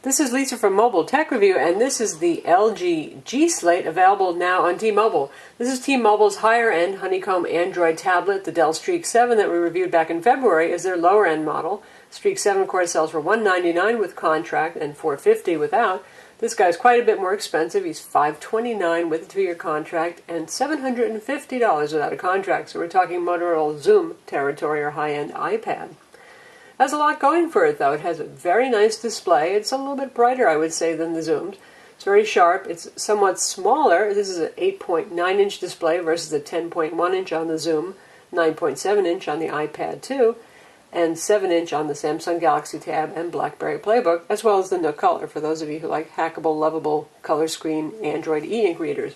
This is Lisa from Mobile Tech Review, and this is the LG G-Slate, available now on T-Mobile. This is T-Mobile's higher-end honeycomb Android tablet. The Dell Streak 7 that we reviewed back in February is their lower-end model. Streak 7, of course, sells for $199 with contract and $450 without. This guy's quite a bit more expensive. He's $529 with a 2-year contract and $750 without a contract. So we're talking Motorola Zoom territory or high-end iPad. Has a lot going for it, though. It has a very nice display. It's a little bit brighter, I would say, than the Zooms. It's very sharp. It's somewhat smaller. This is an 8.9-inch display versus a 10.1-inch on the Zoom, 9.7-inch on the iPad 2, and 7-inch on the Samsung Galaxy Tab and Blackberry Playbook, as well as the No Color, for those of you who like hackable, lovable, color screen Android e-ink readers.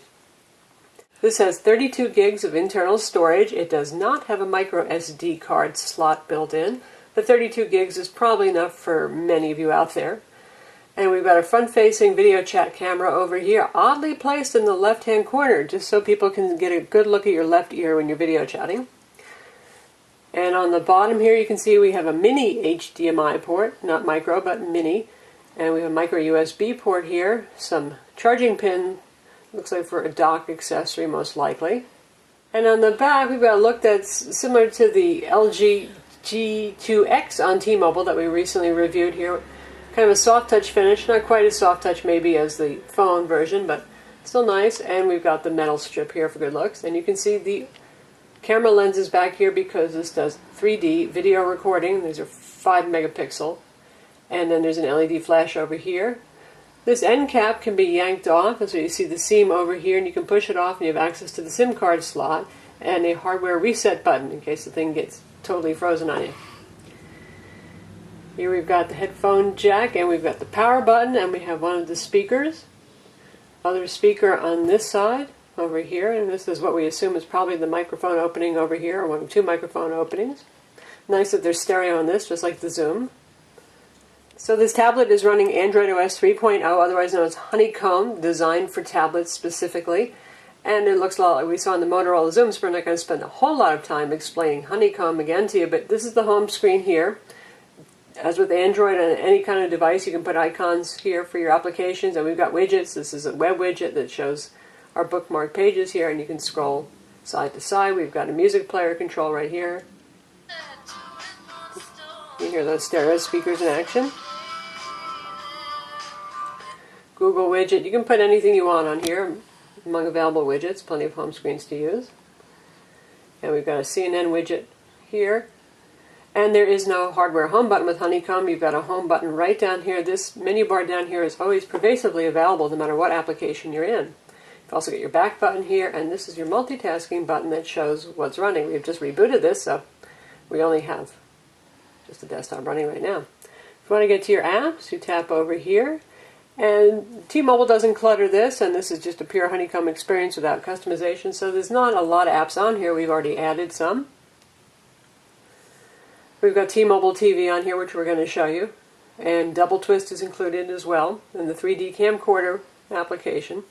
This has 32 gigs of internal storage. It does not have a micro SD card slot built in. But 32 gigs is probably enough for many of you out there. And we've got a front-facing video chat camera over here, oddly placed in the left-hand corner, just so people can get a good look at your left ear when you're video chatting. And on the bottom here you can see we have a mini HDMI port, not micro, but mini. And we have a micro USB port here, some charging pin, looks like for a dock accessory most likely. And on the back we've got a look that's similar to the LG G2X on T-Mobile that we recently reviewed here. Kind of a soft touch finish, not quite as soft touch maybe as the phone version, but still nice. And we've got the metal strip here for good looks. And you can see the camera lenses back here because this does 3D video recording. These are 5 megapixel. And then there's an LED flash over here. This end cap can be yanked off, and so you see the seam over here, and you can push it off and you have access to the SIM card slot and a hardware reset button in case the thing gets totally frozen on you. Here we've got the headphone jack, and we've got the power button, and we have one of the speakers. Other speaker on this side over here, and this is what we assume is probably the microphone opening over here, or one of 2 microphone openings. Nice that there's stereo on this, just like the Zoom. So this tablet is running Android OS 3.0, otherwise known as Honeycomb, designed for tablets specifically. And it looks a lot like we saw in the Motorola Zooms. We're not going to spend a whole lot of time explaining Honeycomb again to you, but this is the home screen here. As with Android and any kind of device, you can put icons here for your applications, and we've got widgets. This is a web widget that shows our bookmark pages here, and you can scroll side to side. We've got a music player control right here. You hear those stereo speakers in action. Google widget. You can put anything you want on here. Among available widgets, plenty of home screens to use. And we've got a CNN widget here. And there is no hardware home button with Honeycomb. You've got a home button right down here. This menu bar down here is always pervasively available no matter what application you're in. You've also got your back button here, and this is your multitasking button that shows what's running. We've just rebooted this, so we only have just the desktop running right now. If you want to get to your apps, you tap over here. And T-Mobile doesn't clutter this, and this is just a pure Honeycomb experience without customization, so there's not a lot of apps on here. We've already added some. We've got T-Mobile TV on here, which we're going to show you, and Double Twist is included as well in the 3D camcorder application.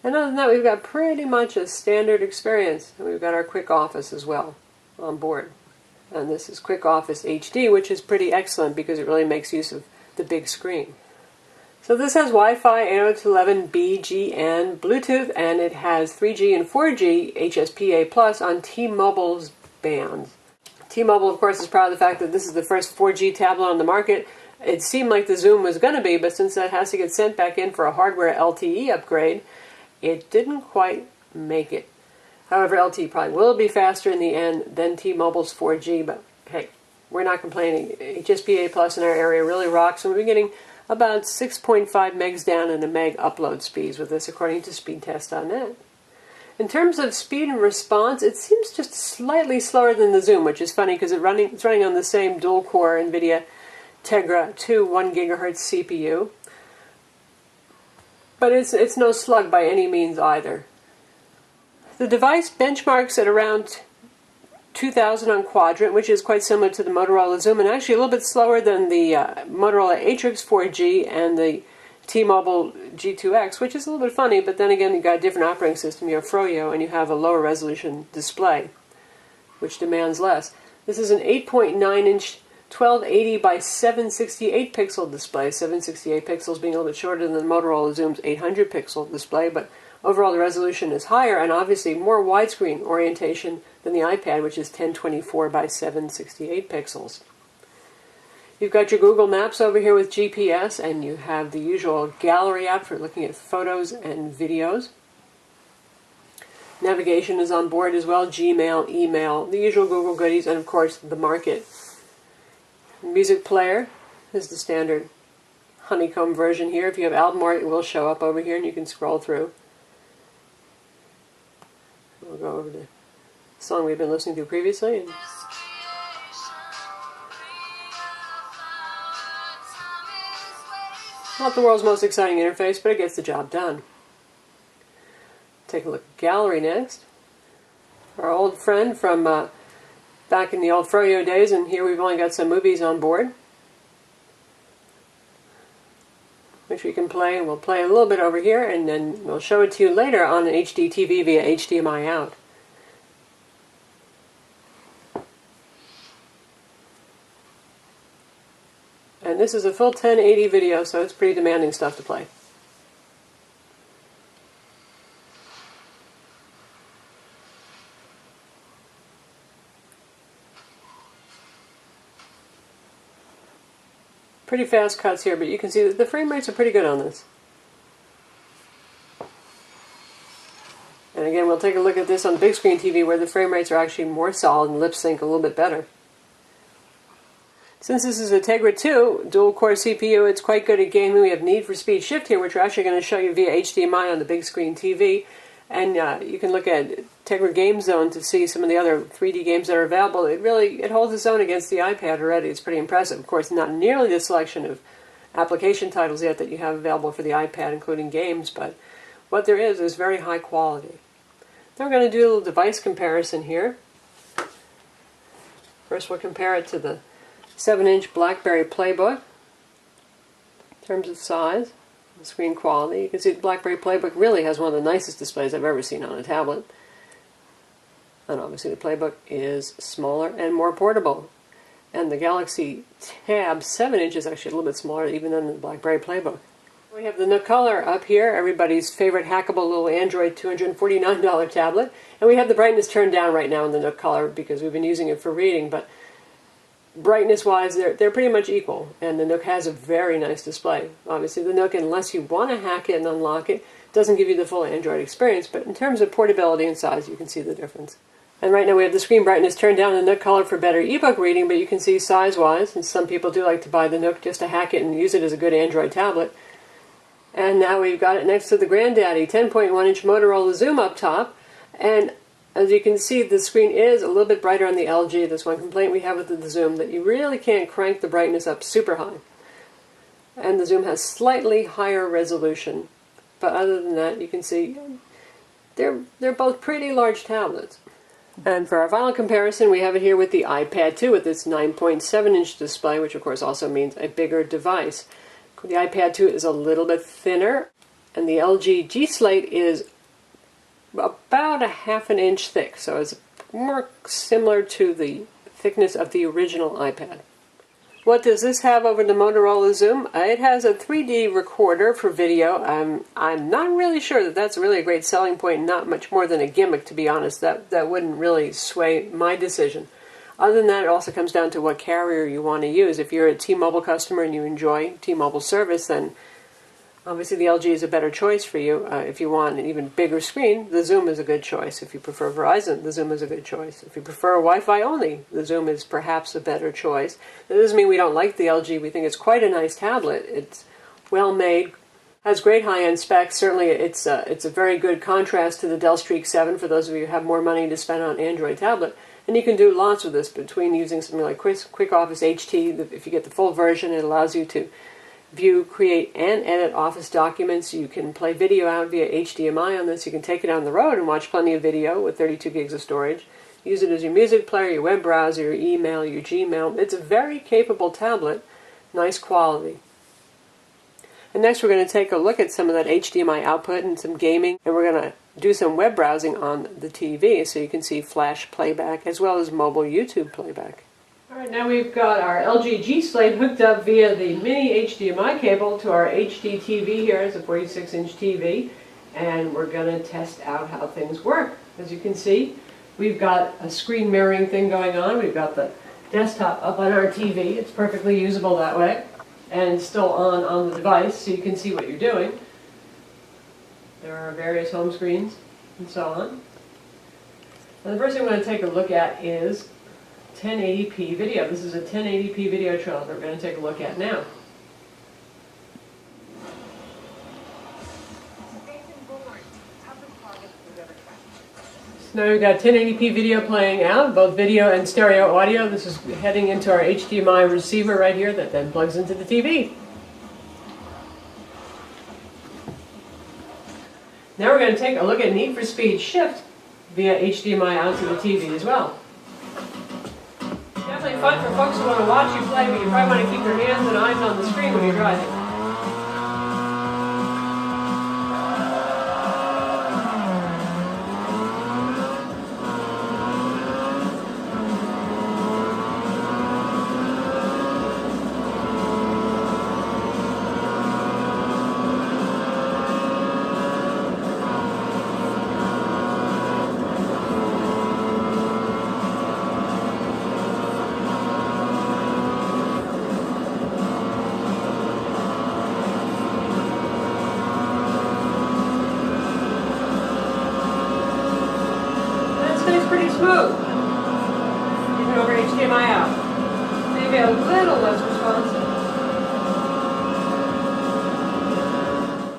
And other than that, we've got pretty much a standard experience, and we've got our Quick Office as well on board. And this is Quick Office HD, which is pretty excellent because it really makes use of the big screen. So this has Wi-Fi, 802.11b, G, and Bluetooth, and it has 3G and 4G HSPA Plus on T-Mobile's bands. T-Mobile, of course, is proud of the fact that this is the first 4G tablet on the market. It seemed like the Zoom was going to be, but since that has to get sent back in for a hardware LTE upgrade, it didn't quite make it. However, LTE probably will be faster in the end than T-Mobile's 4G, but hey, we're not complaining. HSPA Plus in our area really rocks, and we're getting about 6.5 megs down and a meg upload speeds with this, according to speedtest.net. In terms of speed and response, it seems just slightly slower than the Zoom, which is funny because it's running on the same dual-core NVIDIA Tegra 2 1 gigahertz CPU. But it's no slug by any means either. The device benchmarks at around 2000 on Quadrant, which is quite similar to the Motorola Zoom, and actually a little bit slower than the Motorola Atrix 4G and the T-Mobile G2X, which is a little bit funny, but then again, you've got a different operating system. You have Froyo, and you have a lower resolution display, which demands less. This is an 8.9-inch 1280 by 768 pixel display, 768 pixels being a little bit shorter than the Motorola Zoom's 800 pixel display, but overall the resolution is higher and obviously more widescreen orientation than the iPad, which is 1024 by 768 pixels. You've got your Google Maps over here with GPS, and you have the usual gallery app for looking at photos and videos. Navigation is on board as well, Gmail, email, the usual Google goodies, and of course the market. Music player is the standard honeycomb version here. If you have album art, it will show up over here and you can scroll through. We'll go over the song we've been listening to previously. Not the world's most exciting interface, but it gets the job done. Take a look at gallery next. Our old friend from back in the old Froyo days, and here we've only got some movies on board, which we can play, and we'll play a little bit over here, and then we'll show it to you later on an HD TV via HDMI out. And this is a full 1080 video, so it's pretty demanding stuff to play. Pretty fast cuts here, but you can see that the frame rates are pretty good on this. And again, we'll take a look at this on big screen TV where the frame rates are actually more solid and lip sync a little bit better. Since this is a Tegra 2 dual-core CPU, it's quite good at gaming. We have Need for Speed Shift here, which we're actually going to show you via HDMI on the big screen TV. And you can look at Tegra Game Zone to see some of the other 3D games that are available. It holds its own against the iPad already. It's pretty impressive. Of course, not nearly the selection of application titles yet that you have available for the iPad, including games, but what there is very high quality. Then we're going to do a little device comparison here. First, we'll compare it to the 7-inch Blackberry Playbook in terms of size and screen quality. You can see the Blackberry Playbook really has one of the nicest displays I've ever seen on a tablet. And obviously the Playbook is smaller and more portable. And the Galaxy Tab 7-inch is actually a little bit smaller even than the Blackberry Playbook. We have the Nook Color up here, everybody's favorite hackable little Android $249 tablet. And we have the brightness turned down right now in the Nook Color because we've been using it for reading, but brightness-wise, they're pretty much equal, and the Nook has a very nice display. Obviously, the Nook, unless you want to hack it and unlock it, doesn't give you the full Android experience, but in terms of portability and size, you can see the difference. And right now we have the screen brightness turned down in the Nook Color for better ebook reading, but you can see size-wise, and some people do like to buy the Nook just to hack it and use it as a good Android tablet. And now we've got it next to the Granddaddy 10.1-inch Motorola Zoom up top, and as you can see, the screen is a little bit brighter on the LG. That's one complaint we have with the Zoom, that you really can't crank the brightness up super high. And the Zoom has slightly higher resolution. But other than that, you can see they're both pretty large tablets. And for our final comparison, we have it here with the iPad 2 with its 9.7-inch display, which of course also means a bigger device. The iPad 2 is a little bit thinner, and the LG G-Slate is about a half an inch thick, so it's more similar to the thickness of the original iPad. What does this have over the Motorola Zoom? It has a 3D recorder for video. I'm not really sure that that's really a great selling point, not much more than a gimmick, to be honest. That wouldn't really sway my decision. Other than that, it also comes down to what carrier you want to use. If you're a T-Mobile customer and you enjoy T-Mobile service, then obviously the LG is a better choice for you. If you want an even bigger screen, the Zoom is a good choice. If you prefer Verizon, the Zoom is a good choice. If you prefer Wi-Fi only, the Zoom is perhaps a better choice. That doesn't mean we don't like the LG. We think it's quite a nice tablet. It's well made, has great high-end specs. Certainly it's a very good contrast to the Dell Streak 7 for those of you who have more money to spend on Android tablet. And you can do lots with this between using something like Quick Office HT. If you get the full version, it allows you to view, create, and edit Office documents. You can play video out via HDMI on this. You can take it down the road and watch plenty of video with 32 gigs of storage. Use it as your music player, your web browser, your email, your Gmail. It's a very capable tablet, nice quality. And next we're going to take a look at some of that HDMI output and some gaming, and we're going to do some web browsing on the TV so you can see Flash playback as well as mobile YouTube playback. Alright, now we've got our LG G-Slate hooked up via the mini HDMI cable to our HD TV here. It's a 46-inch TV, and we're going to test out how things work. As you can see, we've got a screen mirroring thing going on. We've got the desktop up on our TV. It's perfectly usable that way, and still on the device, so you can see what you're doing. There are various home screens and so on. And the first thing we're going to take a look at is 1080p video. This is a 1080p video trailer that we're going to take a look at now. So now we've got 1080p video playing out, both video and stereo audio. This is heading into our HDMI receiver right here that then plugs into the TV. Now we're going to take a look at Need for Speed Shift via HDMI out to the TV as well. Definitely fun for folks who want to watch you play, but you probably want to keep your hands and eyes on the screen when you're driving. Pretty smooth, even over HDMI out. Maybe a little less responsive.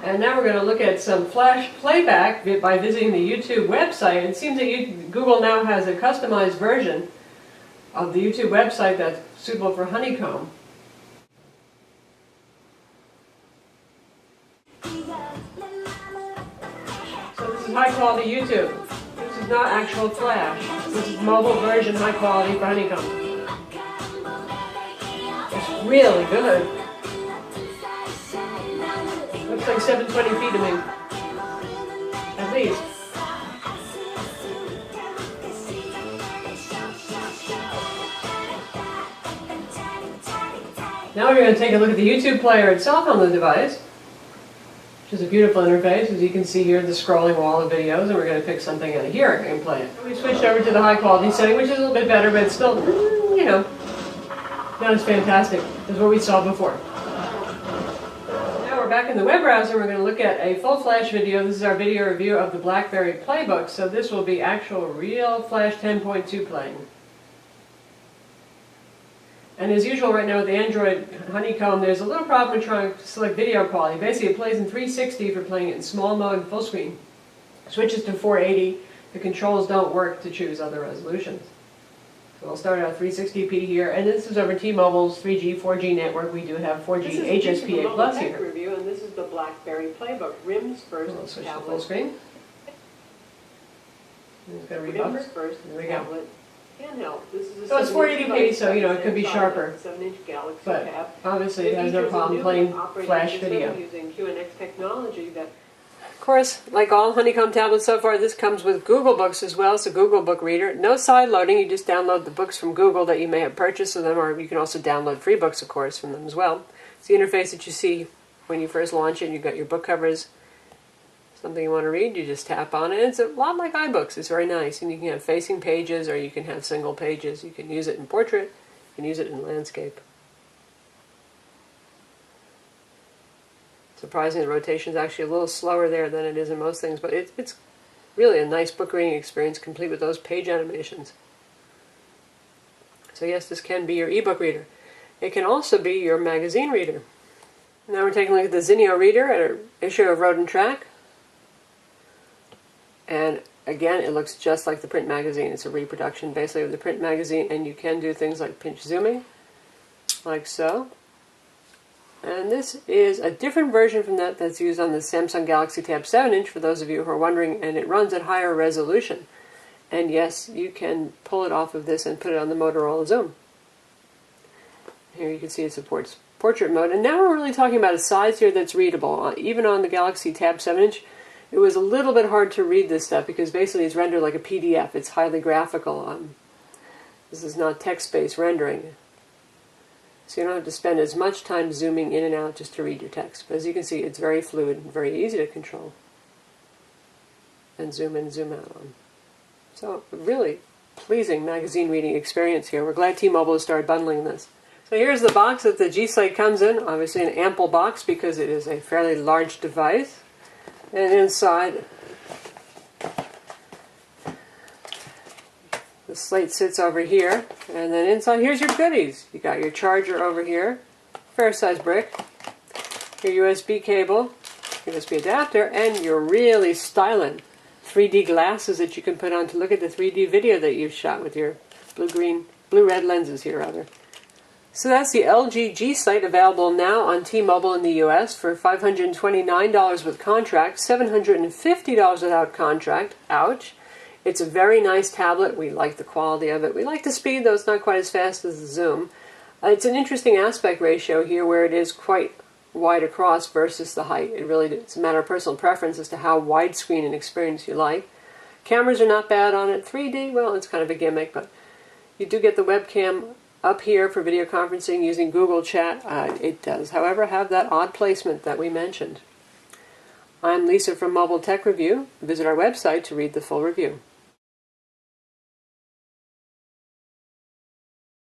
And now we're going to look at some flash playback by visiting the YouTube website. It seems that Google now has a customized version of the YouTube website that's suitable for Honeycomb. So this is high quality YouTube. This is not actual flash. This is mobile version, high quality for Honeycomb. It's really good. Looks like 720p to me. At least. Now we're going to take a look at the YouTube player itself on the device, which is a beautiful interface. As you can see here, the scrolling wall of videos, and we're going to pick something out of here and play it. We switched over to the high quality setting, which is a little bit better, but it's still, you know, not as fantastic as what we saw before. Now we're back in the web browser. We're going to look at a full flash video. This is our video review of the Blackberry Playbook, so this will be actual real Flash 10.2 playing. And as usual right now with the Android Honeycomb, there's a little problem with trying to select video quality. Basically it plays in 360 for playing it in small mode and full screen. Switches to 480. The controls don't work to choose other resolutions. So we'll start at 360p here, and this is over T-Mobile's 3G, 4G network. We do have 4G HSPA Plus here. This is review, and this is the Blackberry Playbook. RIMS first, we'll switch to full screen. It's going to RIMS first, there we go. Handheld. This is so it's 480p, so you know it could be sharper. 7-inch Galaxy Tab. Obviously it has no problem playing flash video. Using QNX technology that. Of course, like all Honeycomb tablets so far, this comes with Google Books as well. It's a Google Book reader. No side loading. You just download the books from Google that you may have purchased of them, or you can also download free books, of course, from them as well. It's the interface that you see when you first launch it. You've got your book covers. Something you want to read, you just tap on it. It's a lot like iBooks. It's very nice. And you can have facing pages, or you can have single pages. You can use it in portrait. You can use it in landscape. Surprisingly, the rotation is actually a little slower there than it is in most things, but it's really a nice book reading experience, complete with those page animations. So yes, this can be your ebook reader. It can also be your magazine reader. Now we're taking a look at the Zinio reader at an issue of Road and Track. And again, it looks just like the print magazine. It's a reproduction basically of the print magazine, and you can do things like pinch zooming, like so. And this is a different version from that that's used on the Samsung Galaxy Tab 7-inch, for those of you who are wondering, and it runs at higher resolution. And yes, you can pull it off of this and put it on the Motorola Zoom. Here you can see it supports portrait mode. And now we're really talking about a size here that's readable. Even on the Galaxy Tab 7-inch, it was a little bit hard to read this stuff because basically it's rendered like a PDF. It's highly graphical. This is not text-based rendering. So you don't have to spend as much time zooming in and out just to read your text. But as you can see, it's very fluid and very easy to control and zoom in and zoom out on. So really pleasing magazine reading experience here. We're glad T-Mobile has started bundling this. So here's the box that the G-Slate comes in. Obviously an ample box because it is a fairly large device. And inside, the slate sits over here, and then inside, here's your goodies. You got your charger over here, fair size brick, your USB cable, USB adapter, and your really styling 3D glasses that you can put on to look at the 3D video that you've shot with your blue-red lenses here, rather. So that's the LG G-Slate, available now on T-Mobile in the US for $529 with contract, $750 without contract. Ouch. It's a very nice tablet. We like the quality of it. We like the speed, though it's not quite as fast as the zoom. It's an interesting aspect ratio here where it is quite wide across versus the height. It's a matter of personal preference as to how widescreen an experience you like. Cameras are not bad on it. 3D, well, it's kind of a gimmick, but you do get the webcam up here for video conferencing using Google Chat. It does, however, have that odd placement that we mentioned. I'm Lisa from Mobile Tech Review. Visit our website to read the full review.